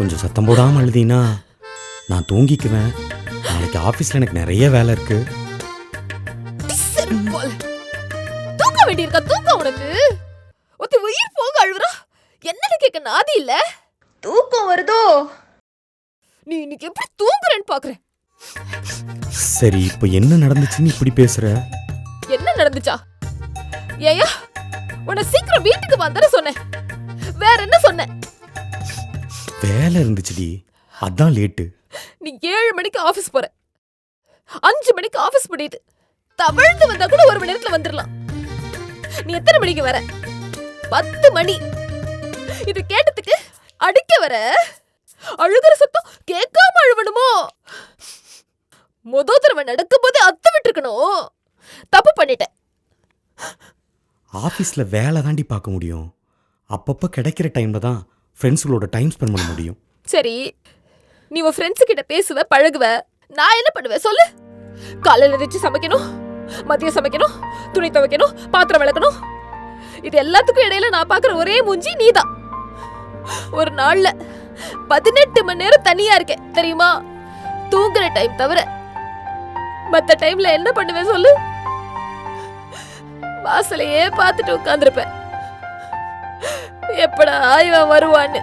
கொஞ்சம் சத்தம் போடாம அழுதினா நான் தூங்கிக்குவேன். நாளைக்கு ஆபீஸ்ல எனக்கு நிறைய வேலை இருக்கு. தூங்க வேண்டியிருக்கா? தூங்க உனக்கு ஒத்தி உயிர் போக அழுவுறா. என்னன்னு கேட்க நாதி இல்ல. தூக்கம் வருதோ? நீ இன்னைக்கு எப்படி தூங்குறேன்னு பாக்குறேன். சரி, இப்ப என்ன நடந்துச்சுன்னு இப்படி பேசுற? என்ன நடந்துச்சா? ஏயா உன்னை சீக்கிரம் வீட்டுக்கு வந்தர சொன்னேன். வேற என்ன சொன்னேன்? வேலை இருந்துச்சுடி, அதான் லேட்டு. நீ 7 மணிக்கு ஆபீஸ் போற, 5 மணிக்கு ஆபீஸ் முடியுது. தவழ்ந்து வந்தா கூட 1 மணி நேரத்துல வந்துடலாம். நீ எத்தனை மணிக்கு வர? 10 மணி. இது கேட்டதுக்கு அடிக்க வர. அழுகிற சத்தம் கேட்காம அழுவணுமோ? முதல் தடவை நடக்கும் போது அத்து விட்டுருக்கணும். தப்பு பண்ணிட்டேன். ஆபீஸ்ல வேலை தாண்டி பார்க்க முடியும். அப்பப்ப கிடைக்கிற டைம்ல தான் ஃப்ரெண்ட்ஸுகளோட டைம் ஸ்பெண்ட் பண்ண முடியும். சரி, நீ உன் ஃப்ரெண்ட்ஸ் கிட்ட பேசுவ, பழகுவ. நான் என்ன பண்ணுவேன் சொல்லு? காலையில எந்திரிச்சு சமைக்கணும், மதியம் சமைக்கணும், துணி துவைக்கணும், பாத்திரம் விளக்கணும். இது எல்லாத்துக்கும் இடையில நான் பாக்குற ஒரே மூஞ்சி நீதான். ஒரு நாள்ல 18 மணி நேரம் தனியா இருக்கேன் தெரியுமா? தூங்குற டைம் தவிர மத்த டைம்ல என்ன பண்ணுவேன் சொல்லு? வாசலையே பார்த்துட்டு உட்கார்ந்திருப்பேன். எப்படா இவன் வருவான்னு.